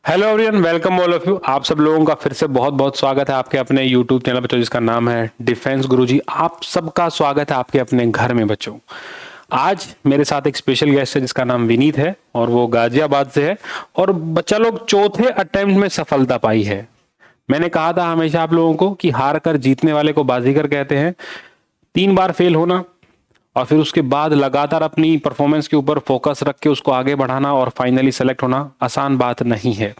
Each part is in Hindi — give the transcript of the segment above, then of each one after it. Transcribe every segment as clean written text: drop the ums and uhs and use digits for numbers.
Hello everyone, welcome all of you. आप सब लोगों का फिर से बहुत बहुत स्वागत है आपके अपने यूट्यूब चैनल पर, तो जिसका नाम है डिफेंस गुरुजी। आप सबका स्वागत है आपके अपने घर में बच्चों। आज मेरे साथ एक स्पेशल गेस्ट है जिसका नाम विनीत है और वो गाजियाबाद से है। और बच्चा लोग चौथे अटेम्प्ट में सफलता पाई है। मैंने कहा था हमेशा आप लोगों को कि हार कर जीतने वाले को बाजीगर कहते हैं। 3 बार फेल होना और फिर उसके बाद लगातार अपनी परफॉर्मेंस के ऊपर फोकस रख के उसको आगे बढ़ाना और फाइनली सेलेक्ट होना आसान बात नहीं है।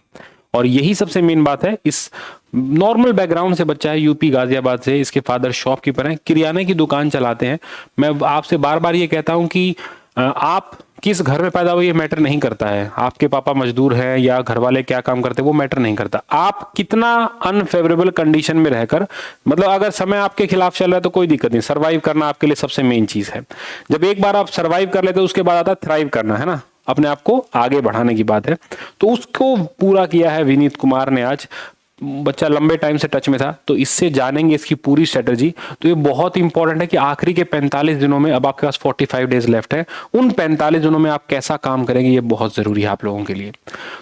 और यही सबसे मेन बात है। इस नॉर्मल बैकग्राउंड से बच्चा है, यूपी गाजियाबाद से। इसके फादर शॉपकीपर हैं, किराने की दुकान चलाते हैं। मैं आपसे बार बार ये कहता हूं कि आप किस घर में पैदा हुए ये मैटर नहीं करता है। आपके पापा मजदूर हैं या घर वाले क्या काम करते हैं वो मैटर नहीं करता। आप कितना अनफेवरेबल कंडीशन में रहकर, मतलब अगर समय आपके खिलाफ चल रहा है तो कोई दिक्कत नहीं, सर्वाइव करना आपके लिए सबसे मेन चीज है। जब एक बार आप सर्वाइव कर लेते हो उसके बाद आता है थ्राइव करना, है ना, अपने आप को आगे बढ़ाने की बात है। तो उसको पूरा किया है विनीत कुमार ने आज। बच्चा लंबे टाइम से टच में था, तो इससे जानेंगे इसकी पूरी स्ट्रेटजी। तो ये बहुत इंपॉर्टेंट है कि आखिरी के 45 दिनों में, अब आपके पास 45 डेज लेफ्ट है, उन 45 दिनों में आप कैसा काम करेंगे ये बहुत जरूरी है आप लोगों के लिए।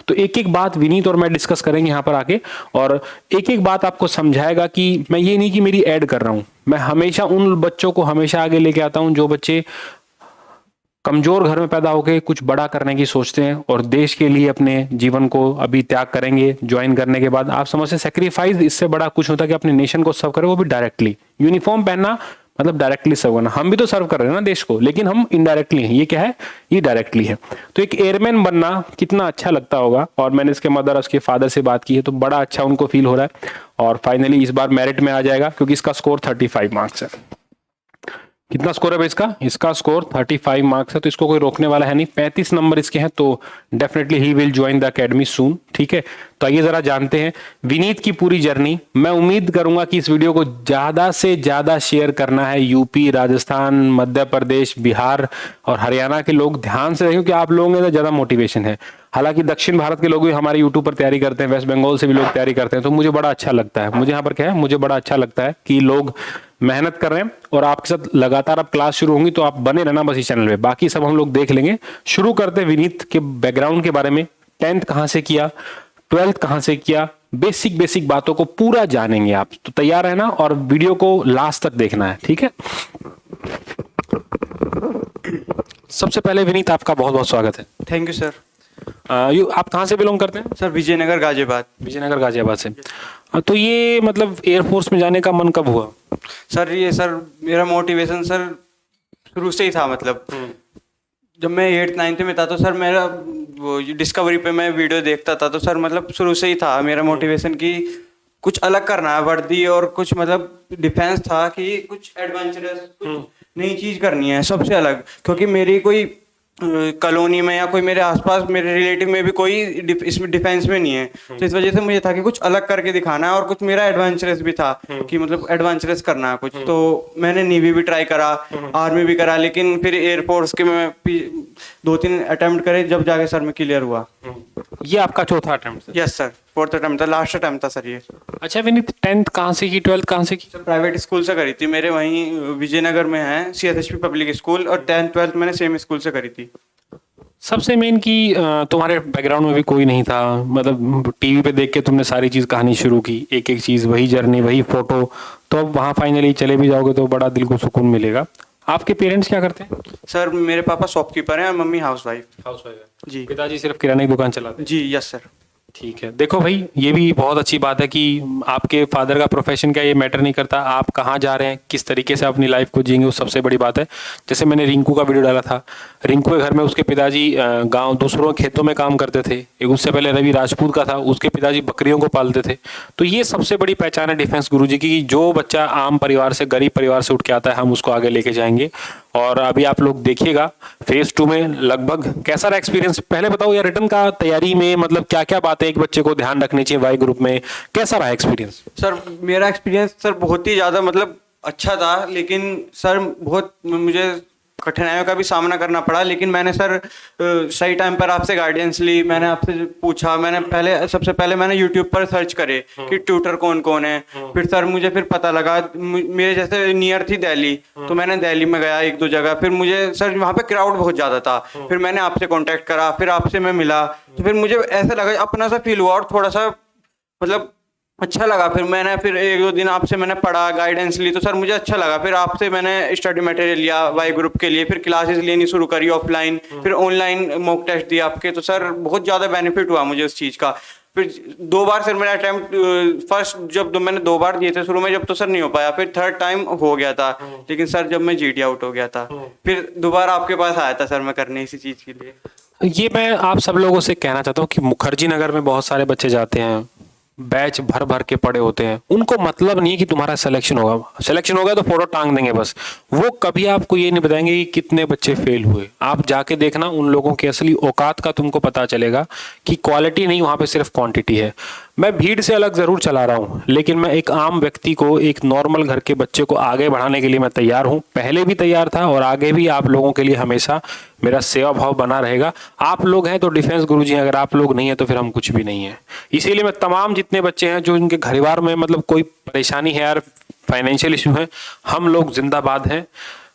तो एक एक बात विनीत और मैं डिस्कस करेंगे यहाँ पर आके, और एक एक बात आपको समझाएगा कि मैं ये नहीं कि मेरी ऐड कर रहा हूं। मैं हमेशा उन बच्चों को हमेशा आगे लेके आता हूं जो बच्चे कमजोर घर में पैदा होकर कुछ बड़ा करने की सोचते हैं और देश के लिए अपने जीवन को अभी त्याग करेंगे ज्वाइन करने के बाद। आप समझते हैं सेक्रीफाइस इससे बड़ा कुछ होता है कि अपने नेशन को सर्व करें, वो भी डायरेक्टली। यूनिफॉर्म पहनना मतलब डायरेक्टली सर्व करना। हम भी तो सर्व कर रहे हैं ना देश को, लेकिन हम इनडायरेक्टली हैं। ये क्या है? ये डायरेक्टली है। तो एक एयरमैन बनना कितना अच्छा लगता होगा। और मैंने इसके मदर उसके फादर से बात की है तो बड़ा अच्छा उनको फील हो रहा है। और फाइनली इस बार मेरिट में आ जाएगा क्योंकि इसका स्कोर 35 मार्क्स है। कितना स्कोर है भाई इसका? इसका स्कोर 35 मार्क्स है, तो इसको कोई रोकने वाला है नहीं। 35 नंबर इसके हैं, तो definitely he will join the academy soon. ठीक है, तो आइए जरा जानते हैं विनीत की पूरी जर्नी। मैं उम्मीद करूंगा कि इस वीडियो को ज्यादा से ज्यादा शेयर करना है। यूपी, राजस्थान, मध्य प्रदेश, बिहार और हरियाणा के लोग ध्यान से देखें कि आप लोगों में ज्यादा मोटिवेशन है। हालांकि दक्षिण भारत के लोग भी हमारे यूट्यूब पर तैयारी करते हैं, वेस्ट बंगाल से भी लोग तैयारी करते हैं, तो मुझे बड़ा अच्छा लगता है। मुझे यहाँ पर क्या है, मुझे बड़ा अच्छा लगता है कि लोग मेहनत कर रहे हैं और आपके साथ लगातार अब क्लास शुरू होंगी, तो आप बने रहना बस इस चैनल पे। बाकी सब हम लोग देख लेंगे। शुरू करते हैं विनीत के बैकग्राउंड के बारे में। 10th कहां से किया, 12th कहां से किया, बेसिक बेसिक बातों को पूरा जानेंगे आप। तो तैयार है ना? और वीडियो को लास्ट तक देखना है, ठीक है? सबसे पहले विनीत आपका बहुत बहुत स्वागत है। Thank you sir. आप कहाँ से बिलोंग करते हैं? सर विजयनगर गाजियाबाद। विजयनगर गाजियाबाद से। तो ये मतलब एयरफोर्स में जाने का मन कब हुआ? सर मेरा मोटिवेशन सर शुरू से ही था। मतलब जब मैं 8th 9th में था तो सर मेरा वो डिस्कवरी पे मैं वीडियो देखता था, तो सर मतलब शुरू से ही था मेरा मोटिवेशन कि कुछ अलग करना है वर्दी, और कुछ मतलब डिफेंस था कि कुछ एडवेंचरस, कुछ नई चीज़ करनी है सबसे अलग। क्योंकि मेरी कोई कॉलोनी में या कोई मेरे आसपास मेरे रिलेटिव में भी कोई इसमें डिफेंस में नहीं है, तो इस वजह से मुझे था कि कुछ अलग करके दिखाना है। और कुछ मेरा एडवेंचरस भी था कि मतलब एडवेंचरस करना है कुछ। तो मैंने नेवी भी ट्राई करा, आर्मी भी करा, लेकिन फिर एयरफोर्स के मैं 2-3 अटेम्प्ट करे, जब जाके सर में क्लियर हुआ। ये आपका चौथा attempt? Yes sir, 4th attempt था, लास्ट अटेम्प्ट था सर ये। अच्छा विनीत, 10th कहाँ से की, 12th कहाँ से की? सर प्राइवेट स्कूल से करी थी, मेरे वहीं विजयनगर में है CSHP पब्लिक स्कूल, और 10th 12th मैंने सेम स्कूल से करी थी। सबसे मेन की तुम्हारे बैकग्राउंड में भी कोई नहीं था, मतलब टीवी पे देख के तुमने सारी चीज कहानी शुरू की, एक एक चीज, वही जर्नी, वही फोटो। तो अब वहाँ फाइनली चले भी जाओगे तो बड़ा दिल को सुकून मिलेगा। आपके पेरेंट्स क्या करते हैं? सर मेरे पापा शॉपकीपर हैं और मम्मी हाउसवाइफ। हाउसवाइफ है जी। पिताजी सिर्फ किराने की दुकान चलाते हैं? जी यस सर। ठीक है। देखो भाई, ये भी बहुत अच्छी बात है कि आपके फादर का प्रोफेशन क्या, ये मैटर नहीं करता। आप कहाँ जा रहे हैं, किस तरीके से अपनी लाइफ को जिएंगे, वो सबसे बड़ी बात है। जैसे मैंने रिंकू का वीडियो डाला था, रिंकू के घर में उसके पिताजी गांव दूसरों के खेतों में काम करते थे। एक उससे पहले रवि राजपूत का था, उसके पिताजी बकरियों को पालते थे। तो ये सबसे बड़ी पहचान है डिफेंस गुरुजी की। जो बच्चा आम परिवार से, गरीब परिवार से उठ के आता है, हम उसको आगे लेके जाएंगे। और अभी आप लोग देखिएगा फेज 2 में लगभग कैसा रहा एक्सपीरियंस। पहले बताओ यार, रिटर्न का तैयारी में मतलब क्या क्या बातें एक बच्चे को ध्यान रखनी चाहिए वाई ग्रुप में, कैसा रहा एक्सपीरियंस? सर मेरा एक्सपीरियंस सर बहुत ही ज़्यादा मतलब अच्छा था, लेकिन सर बहुत मुझे कठिनाइयों का भी सामना करना पड़ा, लेकिन मैंने सर सही टाइम पर आपसे गाइडेंस ली, मैंने आपसे पूछा, मैंने सबसे पहले मैंने यूट्यूब पर सर्च करे कि ट्यूटर कौन कौन है। फिर सर मुझे फिर पता लगा, मेरे जैसे नियर थी दिल्ली, तो मैंने दिल्ली में गया 1-2 जगह, फिर मुझे सर वहाँ पे क्राउड बहुत ज़्यादा था, फिर मैंने आपसे कॉन्टेक्ट करा, फिर आपसे मैं मिला, तो फिर मुझे ऐसा लगा अपना सा फील हुआ और थोड़ा सा मतलब अच्छा लगा। फिर मैंने 1-2 दिन आपसे मैंने पढ़ा, गाइडेंस ली, तो सर मुझे अच्छा लगा। फिर आपसे मैंने स्टडी मटेरियल लिया वाई ग्रुप के लिए, फिर क्लासेस लेनी शुरू करी ऑफलाइन, फिर ऑनलाइन मॉक टेस्ट दिए आपके, तो सर बहुत ज़्यादा बेनिफिट हुआ मुझे उस चीज़ का। फिर 2 बार सर मेरा अटैम्प्ट फर्स्ट जब मैंने 2 बार दिए थे शुरू में जब, तो सर नहीं हो पाया, फिर थर्ड टाइम हो गया था, लेकिन सर जब मैं जीडी आउट हो गया था, फिर दोबारा आपके पास आया था सर मैं करने इसी चीज़ के लिए। ये मैं आप सब लोगों से कहना चाहता हूँ कि मुखर्जी नगर में बहुत सारे बच्चे जाते हैं, बैच भर भर के पड़े होते हैं, उनको मतलब नहीं है कि तुम्हारा सिलेक्शन होगा तो फोटो टांग देंगे बस। वो कभी आपको ये नहीं बताएंगे कि कितने बच्चे फेल हुए। आप जाके देखना, उन लोगों की असली औकात का तुमको पता चलेगा कि क्वालिटी नहीं, वहाँ पे सिर्फ क्वांटिटी है। मैं भीड़ से अलग जरूर चला रहा हूँ, लेकिन मैं एक आम व्यक्ति को, एक नॉर्मल घर के बच्चे को आगे बढ़ाने के लिए मैं तैयार हूँ, पहले भी तैयार था और आगे भी आप लोगों के लिए हमेशा मेरा सेवा भाव बना रहेगा। आप लोग हैं तो डिफेंस गुरुजी हैं, अगर आप लोग नहीं है तो फिर हम कुछ भी नहीं है। इसीलिए मैं तमाम जितने बच्चे हैं जो इनके परिवार में मतलब कोई परेशानी है यार, फाइनेंशियल इशू है, हम लोग जिंदाबाद हैं।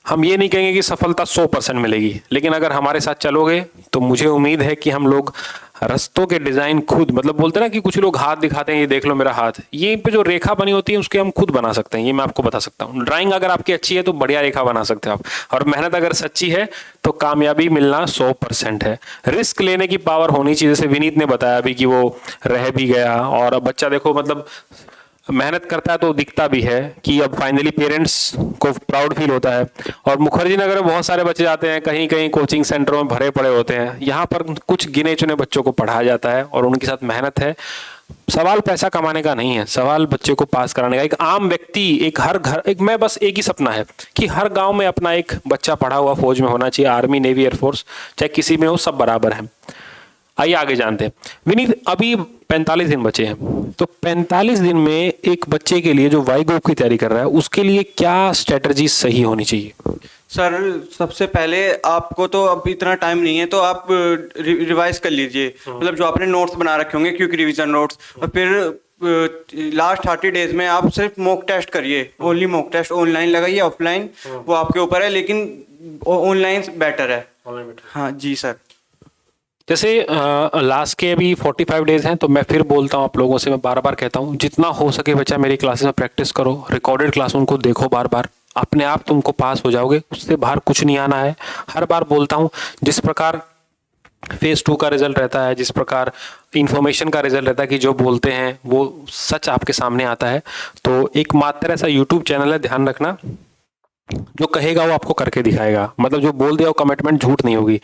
हम ये नहीं कहेंगे कि सफलता 100% मिलेगी, लेकिन अगर हमारे साथ चलोगे तो मुझे उम्मीद है कि हम लोग रस्तों के डिजाइन खुद, मतलब बोलते हैं ना कि कुछ लोग हाथ दिखाते हैं, ये देख लो मेरा हाथ, ये पे जो रेखा बनी होती है उसके हम खुद बना सकते हैं। ये मैं आपको बता सकता हूँ। ड्राइंग अगर आपकी अच्छी है तो बढ़िया रेखा बना सकते हो आप, और मेहनत अगर सच्ची है तो कामयाबी मिलना 100% है। रिस्क लेने की पावर होनी चाहिए, जैसे विनीत ने बताया अभी कि वो रह भी गया, और अब बच्चा देखो मतलब मेहनत करता है तो दिखता भी है कि अब फाइनली पेरेंट्स को प्राउड फील होता है। और मुखर्जी नगर में बहुत सारे बच्चे जाते हैं, कहीं कहीं कोचिंग सेंटरों में भरे पड़े होते हैं, यहाँ पर कुछ गिने चुने बच्चों को पढ़ाया जाता है और उनके साथ मेहनत है। सवाल पैसा कमाने का नहीं है, सवाल बच्चे को पास कराने का। एक आम व्यक्ति, एक हर घर, एक मैं बस एक ही सपना है कि हर गांव में अपना एक बच्चा पढ़ा हुआ फौज में होना चाहिए, आर्मी नेवी एयरफोर्स, चाहे किसी में हो, सब बराबर है। आइए आगे जानते हैं। विनीत, अभी 45 दिन बचे हैं, तो 45 दिन में एक बच्चे के लिए जो वाई ग्रुप की तैयारी कर रहा है उसके लिए क्या स्ट्रेटजी सही होनी चाहिए? सर सबसे पहले आपको तो अब इतना टाइम नहीं है, तो आप रिवाइज कर लीजिए, मतलब जो आपने नोट्स बना रखे होंगे, क्विक रिवीजन नोट्स, और फिर लास्ट 30 डेज में आप सिर्फ मॉक टेस्ट करिए, ओनली मॉक टेस्ट। ऑनलाइन लगाइए, ऑफलाइन वो आपके ऊपर है, लेकिन ऑनलाइन बेटर है। हाँ जी सर। जैसे लास्ट के अभी 45 डेज हैं, तो मैं फिर बोलता हूँ आप लोगों से, मैं बार बार कहता हूँ, जितना हो सके बच्चा मेरी क्लासेस में प्रैक्टिस करो, रिकॉर्डेड क्लास उनको देखो बार बार, अपने आप तुमको पास हो जाओगे, उससे बाहर कुछ नहीं आना है। हर बार बोलता हूँ, जिस प्रकार फेज 2 का रिजल्ट रहता है, जिस प्रकार इंफॉर्मेशन का रिजल्ट रहता है कि जो बोलते हैं वो सच आपके सामने आता है, तो एक मात्र ऐसा यूट्यूब चैनल है, ध्यान रखना, जो कहेगा वो आपको करके दिखाएगा, मतलब जो बोल दिया वो कमिटमेंट झूठ नहीं होगी।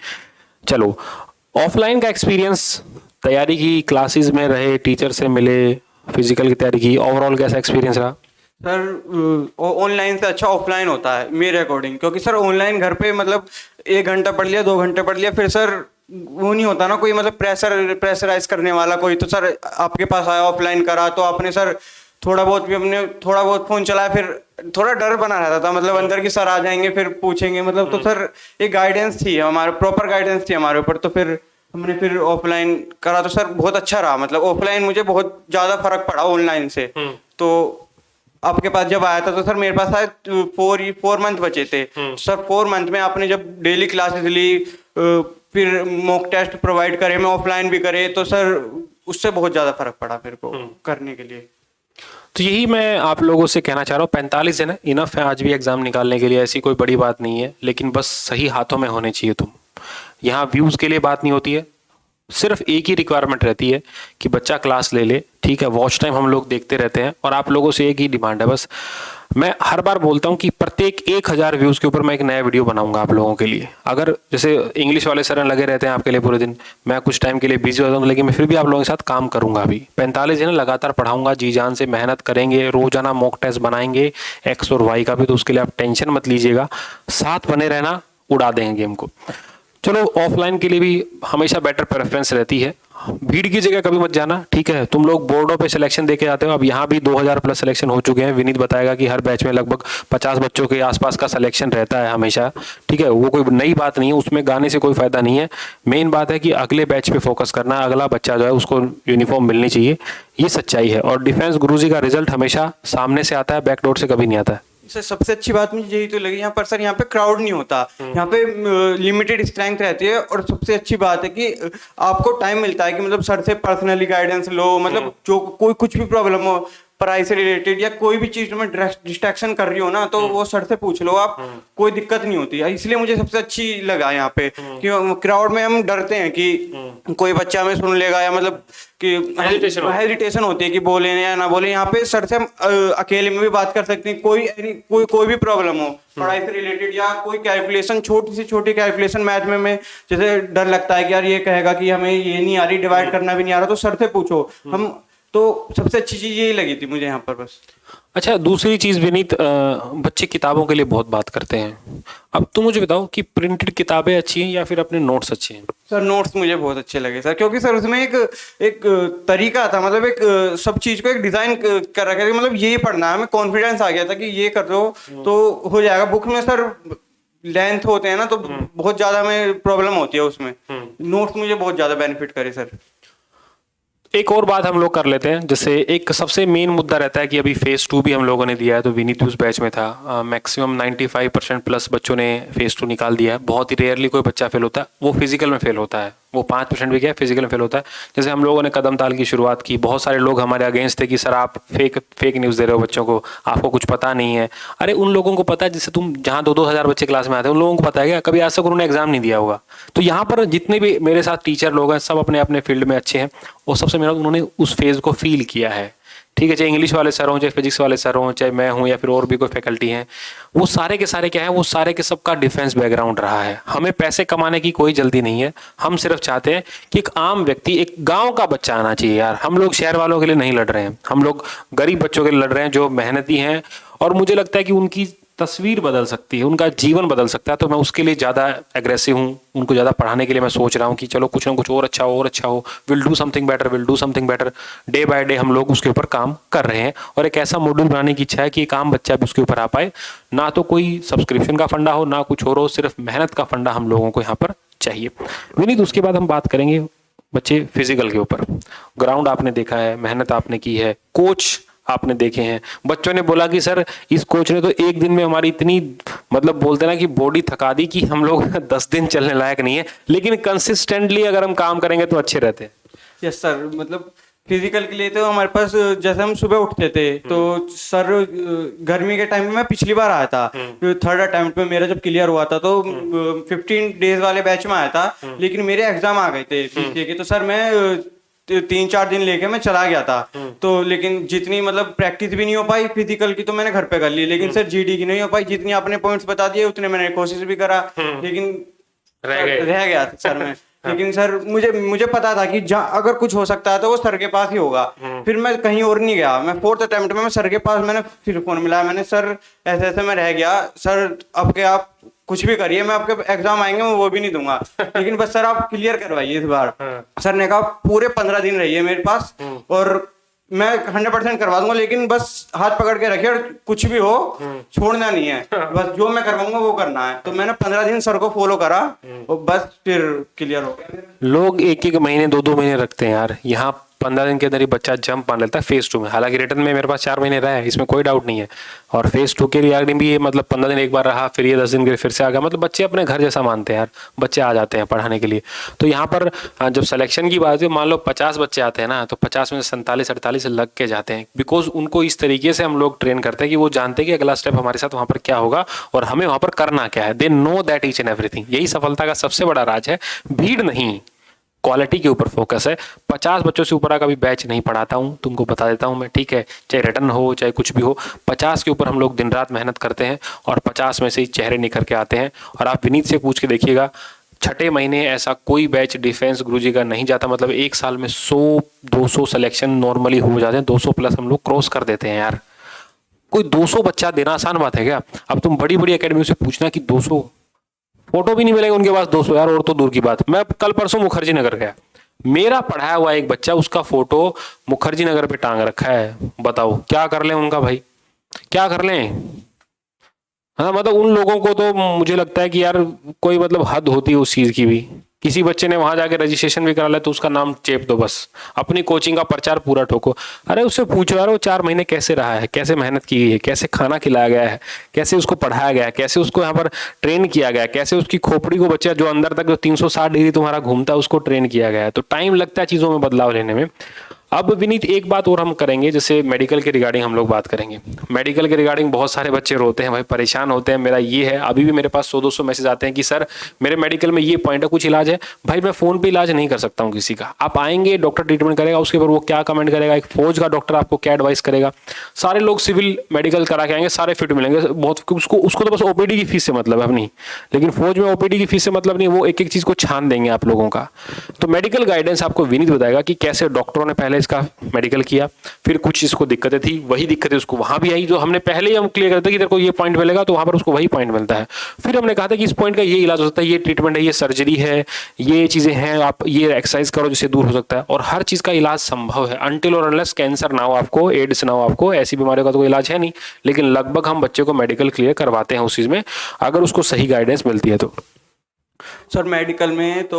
चलो, ऑफलाइन का एक्सपीरियंस, तैयारी की, क्लासेस में रहे, टीचर से मिले, फिजिकल की तैयारी की, ओवरऑल कैसा एक्सपीरियंस रहा? सर ऑनलाइन से अच्छा ऑफलाइन होता है मेरे अकॉर्डिंग, क्योंकि सर ऑनलाइन घर पे मतलब 1 घंटा पढ़ लिया, 2 घंटे पढ़ लिया, फिर सर वो नहीं होता ना कोई मतलब प्रेशराइज करने वाला कोई, तो सर आपके पास आया, ऑफलाइन करा, तो आपने सर थोड़ा बहुत फ़ोन चलाया, फिर थोड़ा डर बना रहता था, मतलब अंदर की सर आ जाएंगे फिर पूछेंगे, मतलब तो सर एक गाइडेंस थी हमारे, प्रॉपर गाइडेंस थी हमारे ऊपर, तो फिर हमने फिर ऑफलाइन करा, तो सर बहुत अच्छा रहा। मतलब ऑफलाइन मुझे बहुत ज़्यादा फर्क पड़ा ऑनलाइन से। तो आपके पास जब आया था तो सर मेरे पास आए 4 मंथ बचे थे, सर 4 मंथ में आपने जब डेली क्लासेस ली, फिर मॉक टेस्ट प्रोवाइड करे, मैं ऑफलाइन भी करे, तो सर उससे बहुत ज़्यादा फर्क पड़ा मेरे को करने के लिए। तो यही मैं आप लोगों से कहना चाह रहा हूँ, 45 दिन है, इनफ है आज भी एग्जाम निकालने के लिए, ऐसी कोई बड़ी बात नहीं है, लेकिन बस सही हाथों में होने चाहिए तुम। यहाँ व्यूज़ के लिए बात नहीं होती है, सिर्फ एक ही रिक्वायरमेंट रहती है कि बच्चा क्लास ले ले, ठीक है, वॉच टाइम हम लोग देखते रहते हैं, और आप लोगों से एक ही डिमांड है बस। मैं हर बार बोलता हूँ कि प्रत्येक 1000 व्यूज़ के ऊपर मैं एक नया वीडियो बनाऊंगा आप लोगों के लिए। अगर जैसे इंग्लिश वाले सर लगे रहते हैं आपके लिए पूरे दिन, मैं कुछ टाइम के लिए बिजी होता हूँ, लेकिन मैं फिर भी आप लोगों के साथ काम करूंगा। अभी 45 दिन लगातार पढ़ाऊंगा, जी जान से मेहनत करेंगे, रोजाना मॉक टेस्ट बनाएंगे, एक्स और वाई का भी, तो उसके लिए आप टेंशन मत लीजिएगा, साथ बने रहना, उड़ा देंगे गेम को। चलो, ऑफलाइन के लिए भी हमेशा बेटर प्रेफरेंस रहती है, भीड़ की जगह कभी मत जाना, ठीक है। तुम लोग बोर्डों पे सिलेक्शन देके आते हो, अब यहाँ भी 2000 प्लस सिलेक्शन हो चुके हैं। विनीत बताएगा कि हर बैच में लगभग 50 बच्चों के आसपास का सिलेक्शन रहता है हमेशा, ठीक है। वो कोई नई बात नहीं है, उसमें गाने से कोई फायदा नहीं है। मेन बात है कि अगले बैच पे फोकस करना है, अगला बच्चा जो है उसको यूनिफॉर्म मिलनी चाहिए, ये सच्चाई है। और डिफेंस गुरुजी का रिजल्ट हमेशा सामने से आता है, बैकडोर से कभी नहीं आता है। सर सबसे अच्छी बात मुझे यही तो लगी यहाँ पर, सर यहाँ पे क्राउड नहीं होता, यहाँ पे लिमिटेड स्ट्रेंथ रहती है। और सबसे अच्छी बात है कि आपको टाइम मिलता है कि मतलब सर से पर्सनली गाइडेंस लो, मतलब जो कोई कुछ भी प्रॉब्लम हो पढ़ाई से रिलेटेड या कोई भी चीज में डिस्ट्रैक्शन कर रही हो ना, तो वो सर से पूछ लो आप, कोई दिक्कत नहीं होती है। इसलिए मुझे सबसे अच्छी लगा यहाँ पे कि क्राउड में हम डरते हैं कि कोई बच्चा हमें सुन लेगा, या मतलब कि हेजिटेशन होती है कि बोले या ना बोले। यहाँ पे सर से हम अकेले में भी बात कर सकते हैं, कोई भी प्रॉब्लम हो पढ़ाई से रिलेटेड या कोई कैलकुलेशन, छोटी से छोटी कैलकुलेशन मैथ में जैसे डर लगता है कि यार ये कहेगा कि हमें ये नहीं आ रही, डिवाइड करना भी नहीं आ रहा, तो सर से पूछो। हम तो सबसे अच्छी चीज यही लगी थी मुझे यहाँ पर बस। अच्छा, दूसरी चीज विनीत, बच्चे किताबों के लिए बहुत बात करते हैं। अब तुम मुझे बताओ कि प्रिंटेड किताबें अच्छी हैं या फिर अपने नोट्स अच्छे हैं? सर नोट्स मुझे बहुत अच्छे लगे सर, क्योंकि सर उसमें एक तरीका था, मतलब एक सब चीज को एक डिजाइन कर रखा था, मतलब यही पढ़ना है, हमें कॉन्फिडेंस आ गया था कि ये कर दो तो हो जाएगा। बुक में सर लेंथ होते हैं ना, तो बहुत ज्यादा हमें प्रॉब्लम होती है उसमें। नोट्स मुझे बहुत ज्यादा बेनिफिट करे सर। एक और बात हम लोग कर लेते हैं, जैसे एक सबसे मेन मुद्दा रहता है कि अभी फेज 2 भी हम लोगों ने दिया है, तो विनीत उस बैच में था। मैक्सिमम 95% प्लस बच्चों ने फेज 2 निकाल दिया है। बहुत ही रेयरली कोई बच्चा फेल होता है, वो फिजिकल में फेल होता है। वो 5% भी क्या फिजिकल में फेल होता है। जैसे हम लोगों ने कदम ताल की शुरुआत की, बहुत सारे लोग हमारे अगेंस्ट थे कि सर आप फेक न्यूज़ दे रहे हो बच्चों को, आपको कुछ पता नहीं है। अरे उन लोगों को पता है, जिससे तुम जहाँ 2-2 हज़ार बच्चे क्लास में आते हैं, उन लोगों को पता है क्या? कभी आज तक उन्होंने एग्जाम नहीं दिया होगा। तो यहाँ पर जितने भी मेरे साथ टीचर लोग हैं, सब अपने अपने फील्ड में अच्छे हैं, और सबसे मेरा उन्होंने उस फेज को फील किया है, ठीक है। चाहे इंग्लिश वाले सर हों, चाहे फिजिक्स वाले सर हों, चाहे मैं हूं या फिर और भी कोई फैकल्टी हैं, वो सारे के सारे क्या है, वो सारे के सबका डिफेंस बैकग्राउंड रहा है। हमें पैसे कमाने की कोई जल्दी नहीं है, हम सिर्फ चाहते हैं कि एक आम व्यक्ति, एक गांव का बच्चा आना चाहिए यार। हम लोग शहर वालों के लिए नहीं लड़ रहे हैं, हम लोग गरीब बच्चों के लिए लड़ रहे हैं जो मेहनती हैं, और मुझे लगता है कि उनकी तस्वीर बदल सकती है, उनका जीवन बदल सकता है। तो मैं उसके लिए ज़्यादा एग्रेसिव हूँ, उनको ज़्यादा पढ़ाने के लिए मैं सोच रहा हूँ कि चलो कुछ ना कुछ और अच्छा हो, और अच्छा हो, will do something better, will do something better. Day by day हम लोग उसके ऊपर काम कर रहे हैं, और एक ऐसा मॉड्यूल बनाने की इच्छा है कि एक आम बच्चा भी उसके ऊपर आ पाए। ना तो कोई सब्सक्रिप्शन का फंडा हो, ना कुछ और हो, सिर्फ मेहनत का फंडा हम लोगों को यहाँ पर चाहिए। विनीत, उसके बाद हम बात करेंगे बच्चे फिजिकल के ऊपर। ग्राउंड आपने देखा है, मेहनत आपने की है, कोच आपने देखे हैं। बच्चों ने बोला कि सर इस कोच ने तो एक दिन में हमारी इतनी, मतलब बोलते ना कि बॉडी थका दी कि हम लोग 10 दिन चलने लायक नहीं है, लेकिन कंसिस्टेंटली अगर हम काम करेंगे तो अच्छे रहते हैं। यस सर, मतलब फिजिकल के लिए तो हमारे पास, जैसे हम सुबह उठते थे तो सर गर्मी के टाइम में मैं पिछली बार आया था, थर्ड अटेम्प्ट में मेरा जब क्लियर हुआ था, तो 15 डेज वाले बैच में आया था, लेकिन मेरे एग्जाम आ गए थे पीसीए के, तो सर मैं 3-4 दिन लेके मैं चला गया था। तो लेकिन जितनी मतलब प्रैक्टिस भी नहीं हो पाई फिजिकल की, तो मैंने घर पे कर ली, लेकिन सर जीडी की नहीं हो पाई। जितनी आपने पॉइंट्स बता दिए उतने मैंने कोशिश भी करा, लेकिन रह गया था सर मैं। लेकिन सर मुझे पता था कि अगर कुछ हो सकता है तो वो सर के पास ही होगा। फिर मैं कहीं और नहीं गया, मैं 4th अटेम्प्ट में मैं सर के पास, मैंने फिर फोन मिलाया, मैंने सर ऐसे ऐसे मैं रह गया, सर अब के आप कुछ भी करिए, मैं आपके एग्जाम आएंगे मैं वो भी नहीं दूंगा, लेकिन बस सर आप क्लियर करवाइए इस बार। सर ने कहा पूरे 15 दिन रहिए मेरे पास और मैं 100% करवा दूंगा, लेकिन बस हाथ पकड़ के रखिए और कुछ भी हो छोड़ना नहीं है, बस जो मैं करवाऊंगा वो करना है। तो मैंने 15 दिन सर को फॉलो करा और बस फिर क्लियर हो गया। लोग 1-1 महीने 2-2 महीने रखते हैं यार, यहाँ 15 दिन के अंदर ही बच्चा जंप मान लेता है फेज 2 में। हालांकि रिटर्न में मेरे पास 4 महीने रहा है, इसमें कोई डाउट नहीं है। और फेज 2 के रिगार्डिंग भी ये मतलब 15 दिन एक बार रहा, फिर ये 10 दिन के लिए फिर से आ गया। मतलब बच्चे अपने घर जैसा मानते हैं यार, बच्चे आ जाते हैं पढ़ाने के लिए। तो यहाँ पर जब सिलेक्शन की बात है, मान लो 50 बच्चे आते हैं ना, तो 50 में से 47-48 लग के जाते हैं, बिकॉज उनको इस तरीके से हम लोग ट्रेन करते हैं कि वो जानते हैं कि अगला स्टेप हमारे साथ वहाँ पर क्या होगा और हमें वहाँ पर करना क्या है। They know that each and everything. यही सफलता का सबसे बड़ा राज है, भीड़ नहीं, क्वालिटी के ऊपर फोकस है। 50 बच्चों से ऊपर का कभी बैच नहीं पढ़ाता हूँ, तुमको बता देता हूँ मैं, ठीक है। चाहे रिटर्न हो चाहे कुछ भी हो, 50 के ऊपर हम लोग दिन रात मेहनत करते हैं और 50 में से ही चेहरे निखर के आते हैं। और आप विनीत से पूछ के देखिएगा, 6ठे महीने ऐसा कोई बैच डिफेंस गुरुजी का नहीं जाता। मतलब एक साल में 100-200 सिलेक्शन नॉर्मली हो जाते हैं, 200 प्लस हम लोग क्रॉस कर देते हैं यार। कोई 200 बच्चा देना आसान बात है क्या? अब तुम बड़ी बड़ी अकेडमी से पूछना कि 200 फोटो भी नहीं मिलेगा उनके पास 200 यार, और तो दूर की बात। मैं कल परसों मुखर्जी नगर गया, मेरा पढ़ाया हुआ एक बच्चा, उसका फोटो मुखर्जी नगर पे टांग रखा है। बताओ क्या कर लें उनका भाई, क्या कर लें? हाँ मतलब उन लोगों को तो मुझे लगता है कि यार कोई मतलब हद होती है उस चीज की भी। किसी बच्चे ने वहां जाके रजिस्ट्रेशन भी करा लिया तो उसका नाम चेप दो बस, अपनी कोचिंग का प्रचार पूरा ठोको। अरे उससे पूछो यार वो 4 महीने कैसे रहा है, कैसे मेहनत की है, कैसे खाना खिलाया गया है, कैसे उसको पढ़ाया गया है, कैसे उसको यहाँ पर ट्रेन किया गया है, कैसे उसकी खोपड़ी को बच्चा जो अंदर तक जो 360 डिग्री तुम्हारा घूमता है उसको ट्रेन किया गया है। तो टाइम लगता है चीजों में बदलाव लेने में। अब विनीत एक बात और हम करेंगे, जैसे मेडिकल के रिगार्डिंग हम लोग बात करेंगे। मेडिकल के रिगार्डिंग बहुत सारे बच्चे रोते हैं भाई, परेशान होते हैं। मेरा ये है, अभी भी मेरे पास 100-200 मैसेज आते हैं कि सर मेरे मेडिकल में ये पॉइंट है, कुछ इलाज है। भाई मैं फोन पे इलाज नहीं कर सकता हूँ किसी का। आप आएंगे, डॉक्टर ट्रीटमेंट करेगा, उसके ऊपर वो क्या कमेंट करेगा, एक फौज का डॉक्टर आपको क्या एडवाइस करेगा। सारे लोग सिविल मेडिकल करा के आएंगे, सारे फिट मिलेंगे बहुत, उसको उसको तो बस ओपीडी की फीस से मतलब है अपनी। लेकिन फौज में ओपीडी की फीस से मतलब नहीं, वो एक एक चीज को छान देंगे आप लोगों का। तो मेडिकल गाइडेंस आपको विनीत बताएगा कि कैसे डॉक्टरों ने पहले इसका मेडिकल किया, फिर कुछ इसको दिक्कतें थी, वही दिक्कतें उसको वहां भी आई जो हमने पहले ही हम क्लियर करते कि तेरे को ये पॉइंट मिलेगा तो वहां पर उसको वही पॉइंट मिलता है। फिर हमने कहा था कि इस पॉइंट का ये इलाज हो सकता है, ये ट्रीटमेंट है, ये सर्जरी है, ये चीजें हैं, आप ये एक्सरसाइज करो जिससे दूर हो सकता है। और हर चीज का इलाज संभव है, अनटिल और अनलेस कैंसर ना हो आपको, एड्स ना हो आपको, ऐसी बीमारियों का तो कोई इलाज है नहीं। लेकिन लगभग हम बच्चे को मेडिकल क्लियर करवाते हैं उस चीज में, अगर उसको सही गाइडेंस मिलती है तो। सर मेडिकल में तो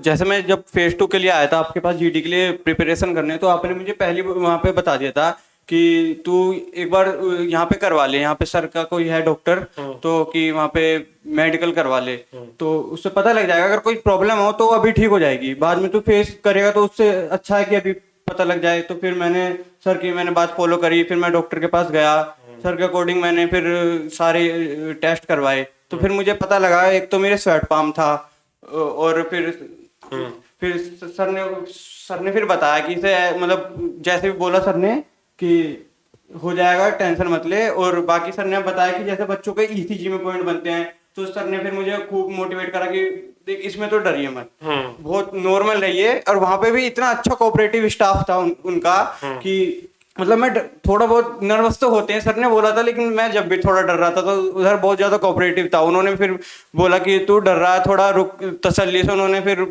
जैसे मैं जब फेज 2 के लिए आया था आपके पास जीडी के लिए प्रिपरेशन करने, तो आपने मुझे पहले वहाँ पे बता दिया था कि तू एक बार यहाँ पे करवा ले, यहाँ पे सर का कोई है डॉक्टर, तो कि वहाँ पे मेडिकल करवा ले तो उससे पता लग जाएगा। अगर कोई प्रॉब्लम हो तो अभी ठीक हो जाएगी, बाद में तू फेस करेगा तो उससे अच्छा है कि अभी पता लग जाए। तो फिर मैंने बात फॉलो करी, फिर मैं डॉक्टर के पास गया, सर के अकॉर्डिंग मैंने फिर सारे टेस्ट करवाए। तो फिर मुझे पता लगा, एक तो मेरे स्वेट पाम था, और फिर सर ने फिर बताया कि इसे मतलब जैसे भी बोला सर ने कि हो जाएगा, टेंशन मत ले। और बाकी सर ने बताया कि जैसे बच्चों के ईसीजी में पॉइंट बनते हैं, तो सर ने फिर मुझे खूब मोटिवेट करा कि देख इसमें तो डरिए मत, बहुत नॉर्मल रहिए। और वहां पे भी इतना अच्छा कोऑपरेटिव स्टाफ था उनका कि मतलब मैं थोड़ा बहुत नर्वस तो होते हैं, सर ने बोला था, लेकिन मैं जब भी थोड़ा डर रहा था तो उधर बहुत ज्यादा कोऑपरेटिव था। उन्होंने फिर बोला कि तू डर रहा है, थोड़ा रुक, तसल्ली से उन्होंने फिर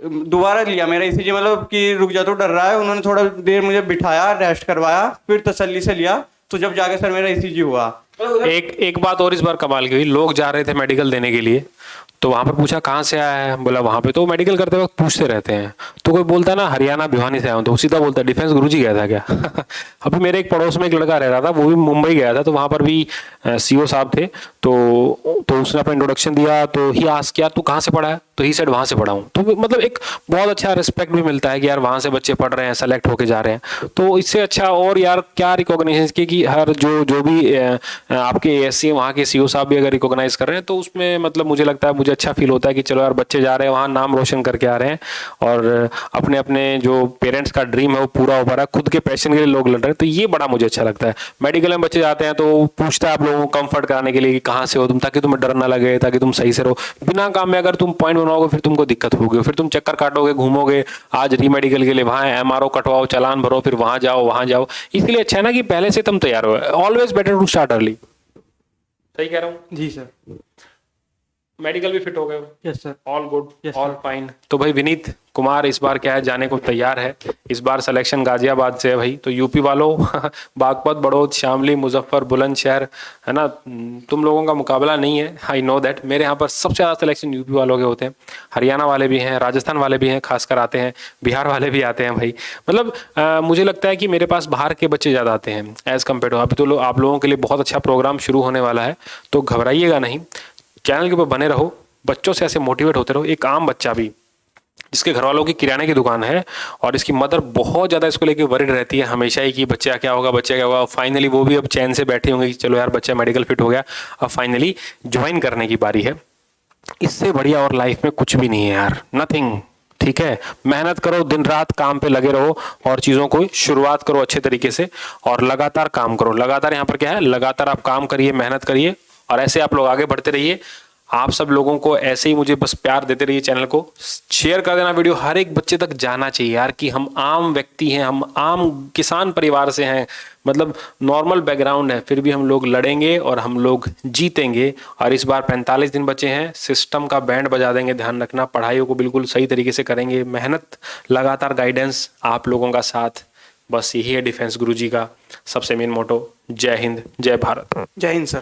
दोबारा लिया मेरा ईसीजी, मतलब कि रुक जा, तो डर रहा है। उन्होंने थोड़ा देर मुझे बिठाया, रेस्ट करवाया, फिर तसल्ली से लिया, तो जब जाके सर मेरा ईसीजी हुआ। एक बात और इस बार कमाल की हुई, लोग जा रहे थे मेडिकल देने के लिए, तो वहां पर पूछा कहाँ से आया है, बोला वहां पे तो मेडिकल करते वक्त पूछते रहते हैं, तो कोई बोलता है ना हरियाणा भिवानी से आया हूँ, तो सीधा बोलता है डिफेंस गुरुजी गया था क्या? अभी मेरे एक पड़ोस में एक लड़का रह रहा था, वो भी मुंबई गया था, तो वहां पर भी सीओ साहब थे, तो उसने अपना इंट्रोडक्शन दिया, तो ही आस्क किया तू कहाँ से पढ़ा है, तो ही सेड वहां से पढ़ा हूँ। तो मतलब एक बहुत अच्छा रिस्पेक्ट भी मिलता है कि यार वहां से बच्चे पढ़ रहे हैं, सेलेक्ट होके जा रहे हैं, तो इससे अच्छा और यार क्या रिकॉग्निशन की कि हर जो भी आपके एएससी वहाँ के सीओ साहब भी अगर रिकॉग्नाइज कर रहे हैं, तो उसमें मतलब मुझे लगता है, मुझे अच्छा फील होता है कि चलो यार बच्चे जा रहे हैं वहाँ, नाम रोशन करके आ रहे हैं, और अपने अपने जो पेरेंट्स का ड्रीम है वो पूरा हो पा रहा है, खुद के पैशन के लिए लोग लड़ रहे हैं, तो ये बड़ा मुझे अच्छा लगता है। मेडिकल में बच्चे जाते हैं तो पूछता है आप लोगों को कंफर्ट कराने के लिए कि कहाँ से हो तुम, ताकि तुम्हें डर ना लगे, ताकि तुम सही से रहो। बिना काम में अगर तुम पॉइंट बनाओगे फिर तुमको दिक्कत होगी, फिर तुम चक्कर काटोगे, घूमोगे, आज री मेडिकल के लिए वहाँ एमआरओ कटवाओ, चालान भरो, फिर वहाँ जाओ। इसलिए अच्छा है ना कि पहले से तुम तैयार हो, always better to start early. सही कह रहा हूँ? जी सर। मेडिकल भी फिट हो गए? Yes sir. All good, all fine. तो भाई विनीत कुमार इस बार क्या है, जाने को तैयार है। इस बार सिलेक्शन गाजियाबाद से है भाई, तो यूपी वालों बागपत, बड़ौद, शामली, मुजफ्फर, बुलंदशहर, है ना, तुम लोगों का मुकाबला नहीं है, आई नो दैट। मेरे यहाँ पर सबसे ज़्यादा सिलेक्शन यूपी वालों के होते हैं, हरियाणा वाले भी हैं, राजस्थान वाले भी हैं, खासकर आते हैं, बिहार वाले भी आते हैं भाई। मतलब मुझे लगता है कि मेरे पास बाहर के बच्चे ज़्यादा आते हैं एज कम्पेयर टू। अभी तो आप लोगों के लिए बहुत अच्छा प्रोग्राम शुरू होने वाला है, तो घबराइएगा नहीं, चैनल के ऊपर बने रहो, बच्चों से ऐसे मोटिवेट होते रहो। एक आम बच्चा भी जिसके घर वालों की किराने की दुकान है और इसकी मदर बहुत ज़्यादा इसको लेके वरिड रहती है हमेशा ही कि बच्चा क्या होगा, फाइनली वो भी अब चैन से बैठे होंगे कि चलो यार बच्चा मेडिकल फिट हो गया, अब फाइनली ज्वाइन करने की बारी है। इससे बढ़िया और लाइफ में कुछ भी नहीं है यार, नथिंग। ठीक है, मेहनत करो, दिन रात काम पे लगे रहो और चीज़ों को शुरुआत करो अच्छे तरीके से और लगातार काम करो। लगातार यहाँ पर क्या है, लगातार आप काम करिए, मेहनत करिए और ऐसे आप लोग आगे बढ़ते रहिए। आप सब लोगों को ऐसे ही मुझे बस प्यार देते रहिए, चैनल को शेयर कर देना, वीडियो हर एक बच्चे तक जाना चाहिए यार कि हम आम व्यक्ति हैं, हम आम किसान परिवार से हैं, मतलब नॉर्मल बैकग्राउंड है, फिर भी हम लोग लड़ेंगे और हम लोग जीतेंगे। और इस बार 45 दिन बचे हैं, सिस्टम का बैंड बजा देंगे, ध्यान रखना, पढ़ाइयों को बिल्कुल सही तरीके से करेंगे, मेहनत, लगातार गाइडेंस, आप लोगों का साथ, बस यही है डिफेंस गुरुजी का सबसे मेन मोटो। जय हिंद, जय भारत। जय हिंद सर।